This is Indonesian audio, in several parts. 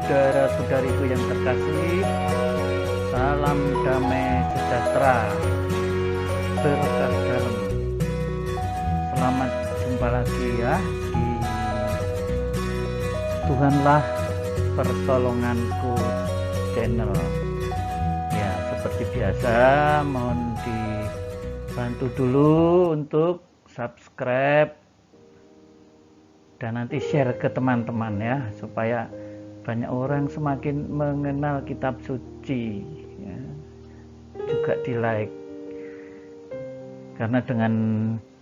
Saudara-saudariku yang terkasih, salam damai sejahtera, berkah dalam. Selamat jumpa lagi ya di Tuhanlah Pertolonganku channel. Ya, seperti biasa mohon dibantu dulu untuk subscribe dan nanti share ke teman-teman ya, supaya banyak orang semakin mengenal kitab suci ya. Juga di like, karena dengan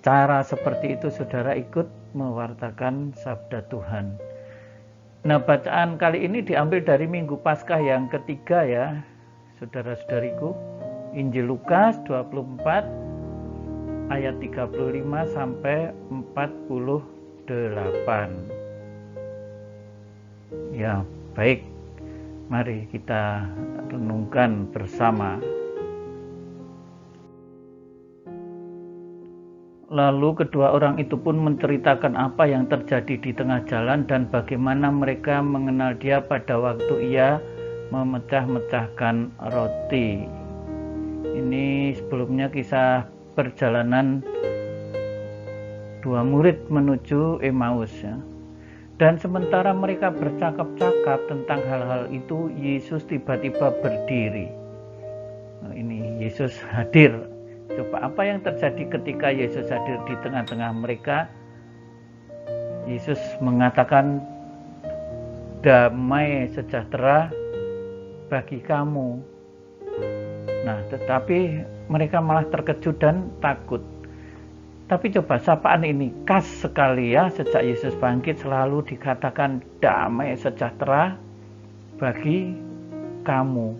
cara seperti itu saudara ikut mewartakan sabda Tuhan. Nah, bacaan kali ini diambil dari Minggu Paskah yang ketiga ya saudara-saudariku, Injil Lukas 24 ayat 35 sampai 48. Ya, baik. Mari kita renungkan bersama. Lalu kedua orang itu pun menceritakan apa yang terjadi di tengah jalan dan bagaimana mereka mengenal dia pada waktu ia memecah-mecahkan roti. Ini sebelumnya kisah perjalanan dua murid menuju Emmaus ya. Dan sementara mereka bercakap-cakap tentang hal-hal itu, Yesus tiba-tiba berdiri. Nah, ini Yesus hadir. Coba apa yang terjadi ketika Yesus hadir di tengah-tengah mereka? Yesus mengatakan, damai sejahtera bagi kamu. Nah, tetapi mereka malah terkejut dan takut. Tapi coba sapaan ini khas sekali ya, sejak Yesus bangkit selalu dikatakan damai sejahtera bagi kamu.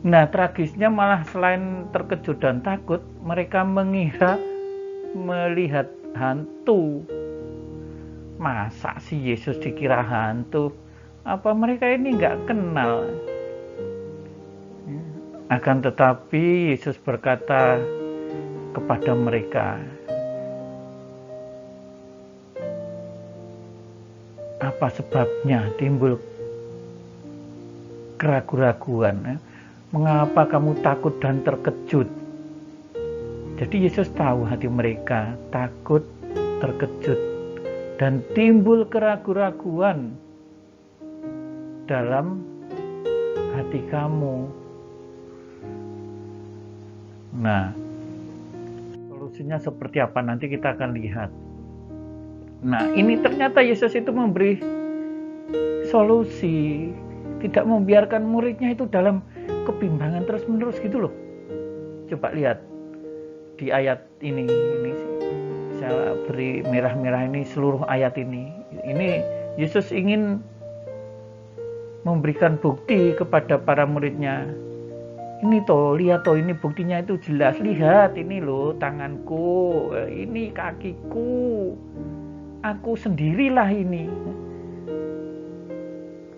Nah, tragisnya malah selain terkejut dan takut, mereka mengira melihat hantu. Masa sih Yesus dikira hantu? Apa mereka ini nggak kenal? Akan tetapi Yesus berkata kepada mereka, apa sebabnya timbul keraguan-raguan ya? Mengapa kamu takut dan terkejut? Jadi Yesus tahu hati mereka takut, terkejut, dan timbul keraguan-raguan dalam hati kamu. Nah, solusinya seperti apa nanti kita akan lihat. Nah, ini ternyata Yesus itu memberi solusi, tidak membiarkan muridnya itu dalam kebimbangan terus-menerus gitu loh. Coba lihat di ayat ini saya beri merah-merah ini, seluruh ayat ini. Ini Yesus ingin memberikan bukti kepada para muridnya. Ini toh, lihat toh, ini buktinya itu jelas. Lihat ini loh tanganku, ini kakiku, aku sendirilah ini.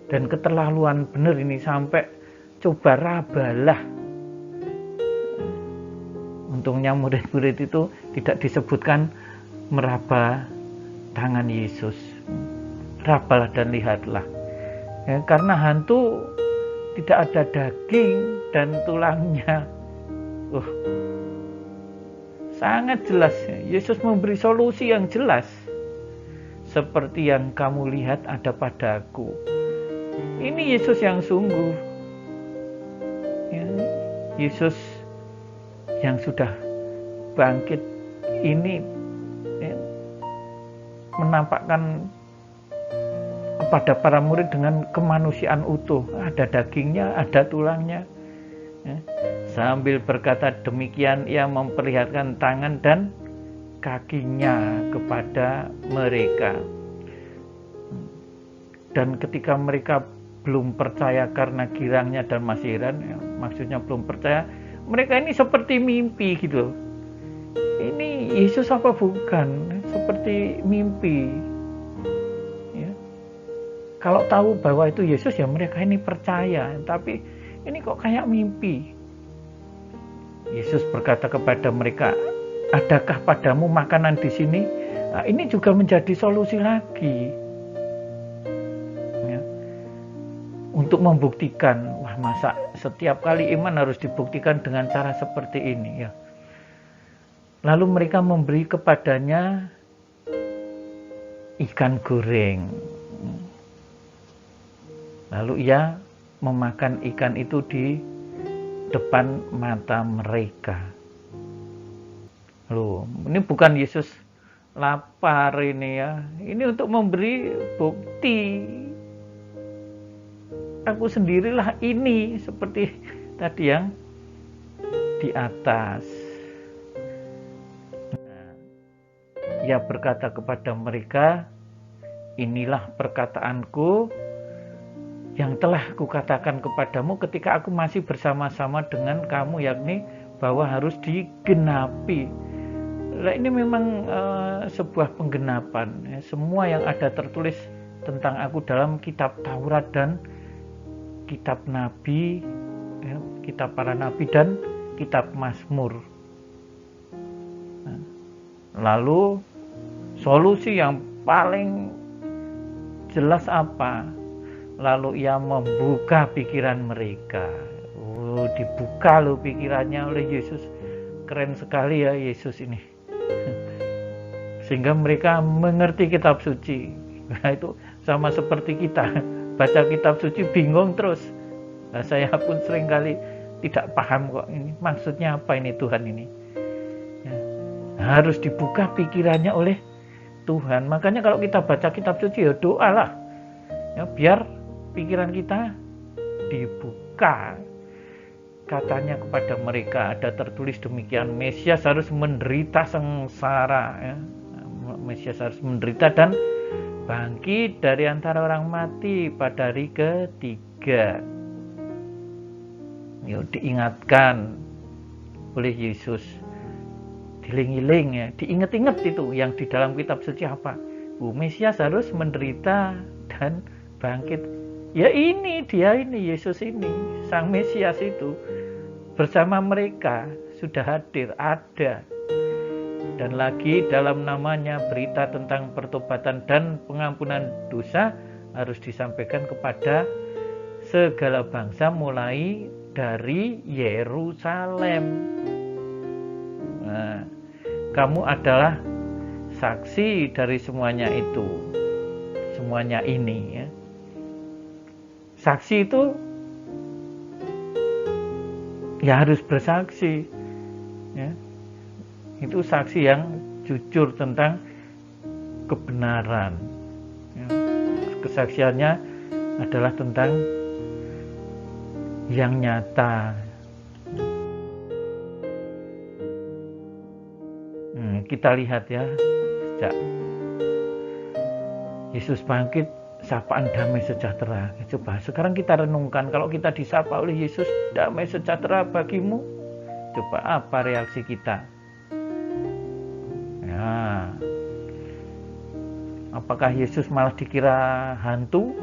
Dan keterlaluan bener ini, sampai coba rabalah. Untungnya murid-murid itu tidak disebutkan meraba tangan Yesus. Rabalah dan lihatlah ya, karena hantu tidak ada daging dan tulangnya. Sangat jelas Yesus memberi solusi yang jelas. Seperti yang kamu lihat ada padaku. Ini Yesus yang sungguh ya, Yesus yang sudah bangkit ini ya, menampakkan kepada para murid dengan kemanusiaan utuh. Ada dagingnya, ada tulangnya ya. Sambil berkata demikian, ia memperlihatkan tangan dan kakinya kepada mereka. Dan ketika mereka belum percaya karena girangnya dan masih heran ya, maksudnya belum percaya, mereka ini seperti mimpi gitu. Ini Yesus apa bukan? Seperti mimpi. Kalau tahu bahwa itu Yesus ya mereka ini percaya, tapi ini kok kayak mimpi. Yesus berkata kepada mereka, adakah padamu makanan di sini? Nah, ini juga menjadi solusi lagi. Ya. untuk membuktikan, wah masa setiap kali iman harus dibuktikan dengan cara seperti ini ya. Lalu mereka memberi kepadanya ikan goreng. Lalu ia memakan ikan itu di depan mata mereka. Loh, ini bukan Yesus lapar ini ya. Ini untuk memberi bukti. Aku sendirilah ini, seperti tadi yang di atas. Nah, ia berkata kepada mereka, inilah perkataanku yang telah kukatakan kepadamu ketika aku masih bersama-sama dengan kamu, yakni bahwa harus digenapi. Nah, ini memang sebuah penggenapan. Ya, semua yang ada tertulis tentang aku dalam kitab Taurat dan kitab Nabi, ya, kitab para Nabi dan kitab Mazmur. Nah, lalu solusi yang paling jelas apa? Lalu ia membuka pikiran mereka. Oh, dibuka loh pikirannya oleh Yesus. Keren sekali ya Yesus ini. Sehingga mereka mengerti kitab suci. Nah, itu sama seperti kita. Baca kitab suci bingung terus. Nah, saya pun seringkali tidak paham kok ini. Maksudnya apa ini Tuhan ini? Ya, harus dibuka pikirannya oleh Tuhan. Makanya kalau kita baca kitab suci ya doa lah. Ya, biar pikiran kita dibuka. Katanya kepada mereka ada tertulis demikian, Mesias harus menderita sengsara ya. Mesias harus menderita dan bangkit dari antara orang mati pada hari ketiga. Yuk, diingatkan oleh Yesus, diling-iling ya, diingat-ingat itu yang di dalam kitab suci apa? Mesias harus menderita dan bangkit. Ya ini dia ini, Yesus ini, Sang Mesias itu bersama mereka sudah hadir, ada. Dan lagi dalam namanya berita tentang pertobatan dan pengampunan dosa harus disampaikan kepada segala bangsa mulai dari Yerusalem. Nah, kamu adalah saksi dari semuanya itu, semuanya ini ya. Saksi itu ya harus bersaksi ya. Itu saksi yang jujur tentang kebenaran ya. Kesaksiannya adalah tentang yang nyata. Kita lihat ya, sejak Yesus bangkit, sapaan damai sejahtera. Coba sekarang kita renungkan, kalau kita disapa oleh Yesus, damai sejahtera bagimu, coba apa reaksi kita? Ya, apakah Yesus malah dikira hantu?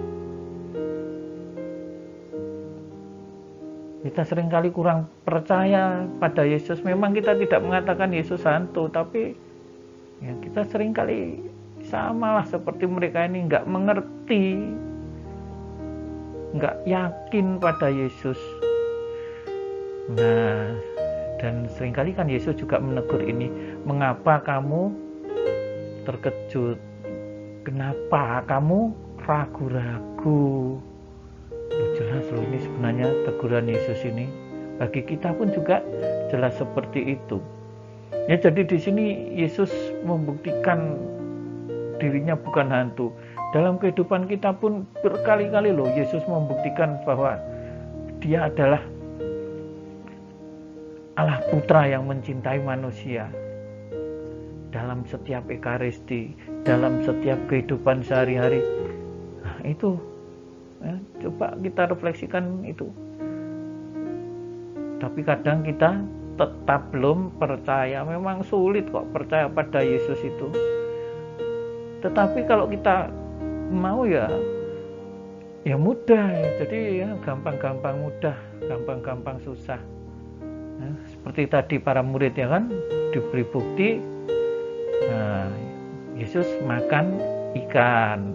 Kita seringkali kurang percaya pada Yesus. Memang kita tidak mengatakan Yesus hantu, tapi ya kita seringkali samalah seperti mereka ini, nggak mengerti, nggak yakin pada Yesus. Nah, dan seringkali kan Yesus juga menegur ini, mengapa kamu terkejut? Kenapa kamu ragu-ragu? Jelas loh, ini sebenarnya teguran Yesus ini bagi kita pun juga jelas seperti itu. Ya, jadi di sini Yesus membuktikan dirinya bukan hantu. Dalam kehidupan kita pun berkali-kali loh Yesus membuktikan bahwa dia adalah Allah Putra yang mencintai manusia. Dalam setiap ekaristi, dalam setiap kehidupan sehari-hari. Nah, itu ya, coba kita refleksikan itu. Tapi kadang kita tetap belum percaya. Memang sulit kok percaya pada Yesus itu. Tetapi kalau kita mau ya mudah ya. Jadi ya gampang-gampang mudah, gampang-gampang susah. Nah, seperti tadi para murid ya kan diberi bukti. Nah, Yesus makan ikan.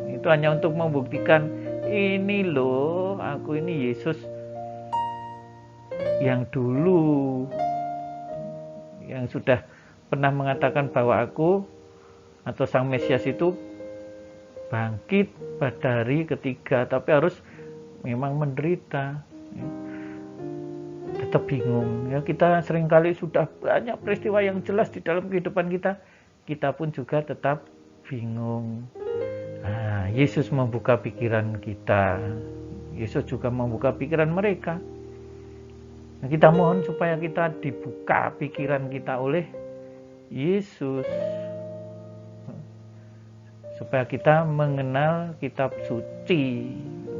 Itu hanya untuk membuktikan ini loh, aku ini Yesus yang dulu, yang sudah pernah mengatakan bahwa aku atau Sang Mesias itu bangkit pada hari ketiga, tapi harus memang menderita. Tetap bingung ya, kita seringkali sudah banyak peristiwa yang jelas di dalam kehidupan kita pun juga tetap bingung. Nah, Yesus membuka pikiran kita, Yesus juga membuka pikiran mereka. Nah, kita mohon supaya kita dibuka pikiran kita oleh Yesus, supaya kita mengenal kitab suci.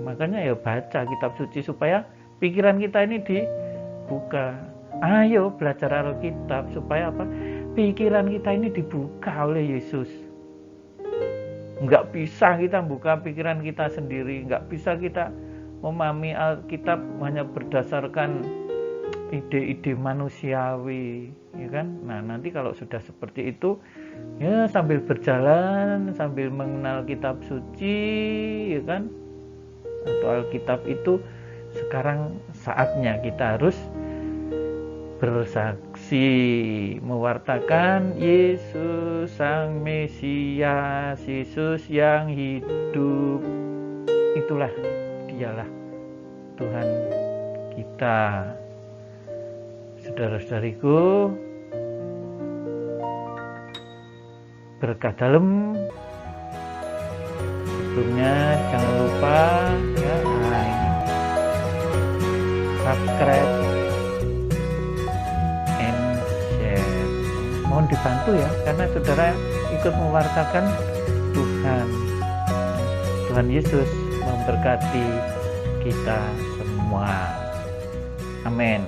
Makanya ya baca kitab suci supaya pikiran kita ini dibuka. Ayo belajar Alkitab supaya apa? Pikiran kita ini dibuka oleh Yesus. Enggak bisa kita buka pikiran kita sendiri, enggak bisa kita memahami Alkitab hanya berdasarkan ide-ide manusiawi, ya kan? Nah, nanti kalau sudah seperti itu, ya sambil berjalan, sambil mengenal kitab suci, ya kan? Atau Alkitab itu sekarang saatnya kita harus bersaksi, mewartakan Yesus Sang Mesias, Yesus yang hidup. Itulah dialah Tuhan kita. Saudara-saudariku, berkah dalam. Sebelumnya jangan lupa ya, like, subscribe, and share. Mohon dibantu ya, karena saudara ikut mewartakan Tuhan. Tuhan Yesus memberkati kita semua. Amin.